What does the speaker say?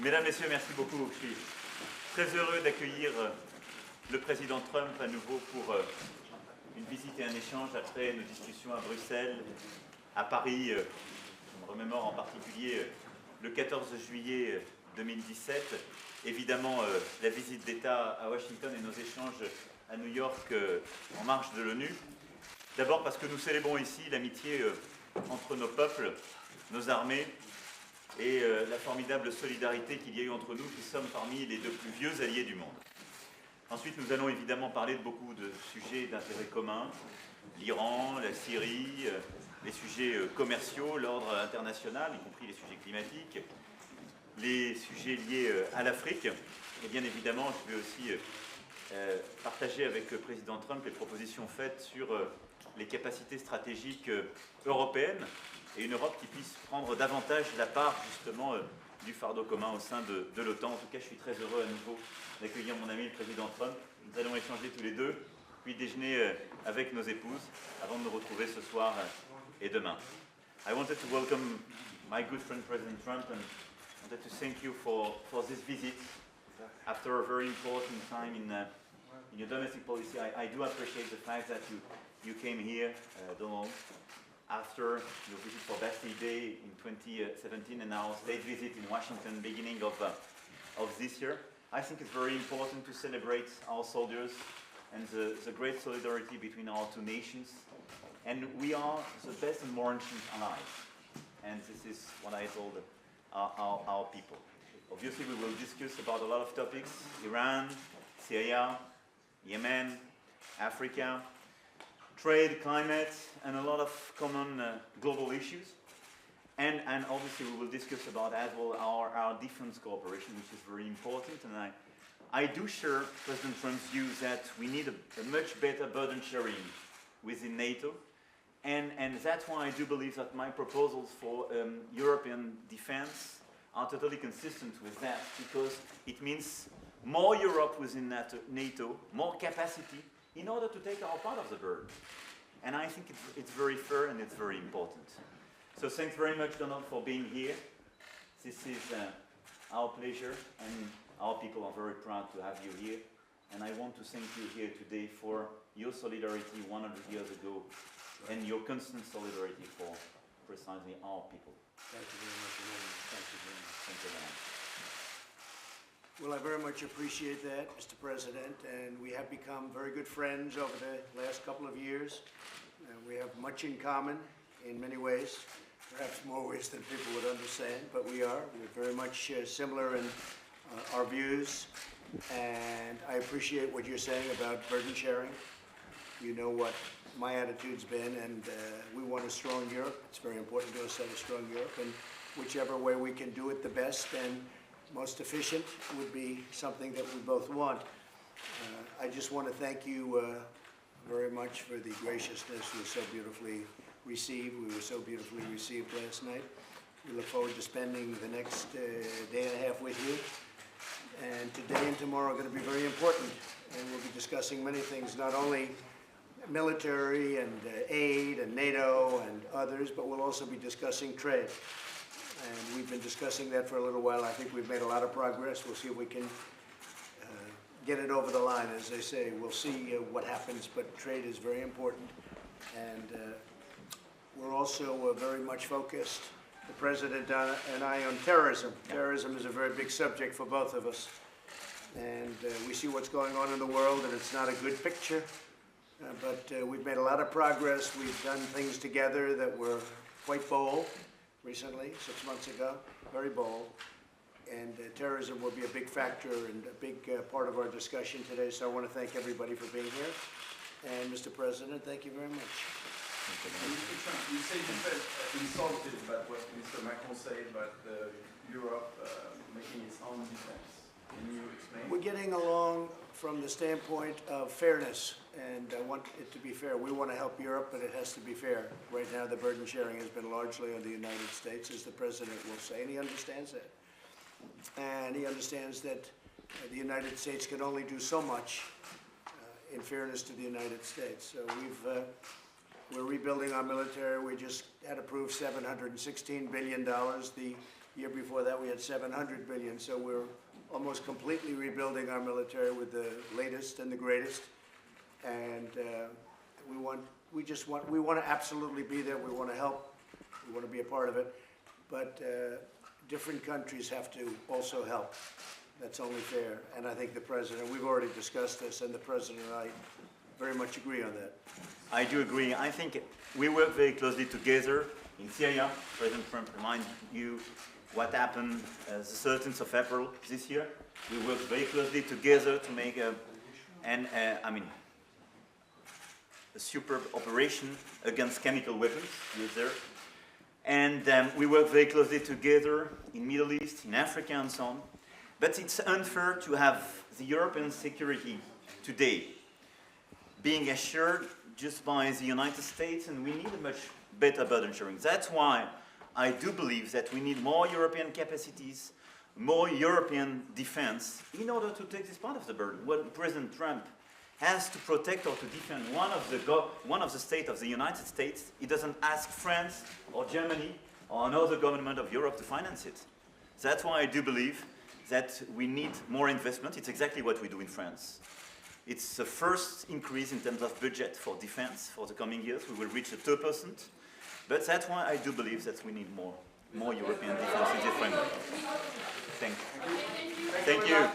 Mesdames, Messieurs, merci beaucoup. Je suis très heureux d'accueillir le président Trump à nouveau pour une visite et un échange après nos discussions à Bruxelles, à Paris. Je me remémore en particulier le 14 juillet 2017. Évidemment, la visite d'État à Washington et nos échanges à New York en marge de l'ONU. D'abord parce que nous célébrons ici l'amitié entre nos peuples, nos armées, et la formidable solidarité qu'il y a eu entre nous, qui sommes parmi les deux plus vieux alliés du monde. Ensuite, nous allons évidemment parler de beaucoup de sujets d'intérêt commun, l'Iran, la Syrie, les sujets commerciaux, l'ordre international, y compris les sujets climatiques, les sujets liés à l'Afrique. Et bien évidemment, je vais aussi partager avec le président Trump les propositions faites sur les capacités stratégiques européennes, et une Europe qui puisse prendre davantage la part justement du fardeau commun au sein de l'OTAN. En tout cas, je suis très heureux à nouveau d'accueillir mon ami le président Trump. Nous allons échanger tous les deux, puis déjeuner avec nos épouses avant de nous retrouver ce soir et demain. I wanted to welcome my good friend President Trump and wanted to thank you for this visit after a very important time in your domestic policy. I do appreciate the fact that you came here, Donald, after your visit for Bastille Day in 2017 and our state visit in Washington beginning of this year. I think it's very important to celebrate our soldiers and the great solidarity between our two nations. And we are the best and more ancient allies. And this is what I told our people. Obviously, we will discuss about a lot of topics: Iran, Syria, Yemen, Africa, trade, climate, and a lot of common global issues. And obviously we will discuss about as well our defense cooperation, which is very important. And I do share President Trump's views that we need a much better burden sharing within NATO. And that's why I do believe that my proposals for European defense are totally consistent with that, because it means more Europe within NATO, more capacity, in order to take our part of the burden. And I think it's very fair and it's very important. So thanks very much, Donald, for being here. This is our pleasure, and our people are very proud to have you here. And I want to thank you here today for your solidarity 100 years ago and your constant solidarity for precisely our people. Thank you very much, Emmanuel. Thank you very much. Thank you very much. Well, I very much appreciate that, Mr. President, and we have become very good friends over the last couple of years. We have much in common in many ways, perhaps more ways than people would understand, but we are. We're very much similar in our views, and I appreciate what you're saying about burden sharing. You know what my attitude's been, and we want a strong Europe. It's very important to us to have a strong Europe, and whichever way we can do it the best and most efficient would be something that we both want. I just want to thank you very much for the graciousness you so beautifully received. We were so beautifully received last night. We look forward to spending the next day and a half with you. And today and tomorrow are going to be very important. And we'll be discussing many things, not only military and aid and NATO and others, but we'll also be discussing trade. And we've been discussing that for a little while. I think we've made a lot of progress. We'll see if we can get it over the line, as they say. We'll see what happens, but trade is very important. And we're also very much focused, the President and I, on terrorism. Terrorism is a very big subject for both of us. And we see what's going on in the world, and it's not a good picture. But we've made a lot of progress. We've done things together that were quite bold recently, 6 months ago, very bold. And terrorism will be a big factor and a big part of our discussion today. So I want to thank everybody for being here. And Mr. President, thank you very much. Mr. Trump, you say you felt insulted about what Mr. Macron said about Europe making its own defense. Can you explain? We're getting along from the standpoint of fairness, and I want it to be fair. We want to help Europe, but it has to be fair. Right now, the burden sharing has been largely on the United States, as the President will say, and he understands that. And he understands that the United States can only do so much in fairness to the United States. So we're rebuilding our military. We just had approved $716 billion. The Year before that, we had 700 billion. So we're almost completely rebuilding our military with the latest and the greatest. And we want to absolutely be there. We want to help. We want to be a part of it. But different countries have to also help. That's only fair. And I think the President, we've already discussed this, and the President and I very much agree on that. I do agree. I think we work very closely together in Syria. President Trump reminded you what happened the 13th of April this year. We worked very closely together to make a superb operation against chemical weapons used there. And we work very closely together in Middle East, in Africa, and so on. But it's unfair to have the European security today being assured just by the United States, and we need a much better burden sharing. That's why I do believe that we need more European capacities, more European defense in order to take this part of the burden. When President Trump has to protect or to defend one of the states of the United States, he doesn't ask France or Germany or another government of Europe to finance it. That's why I do believe that we need more investment. It's exactly what we do in France. It's the first increase in terms of budget for defense for the coming years. We will reach the 2%. But that's why I do believe that we need more European defense in this framework. Thank you. Thank you.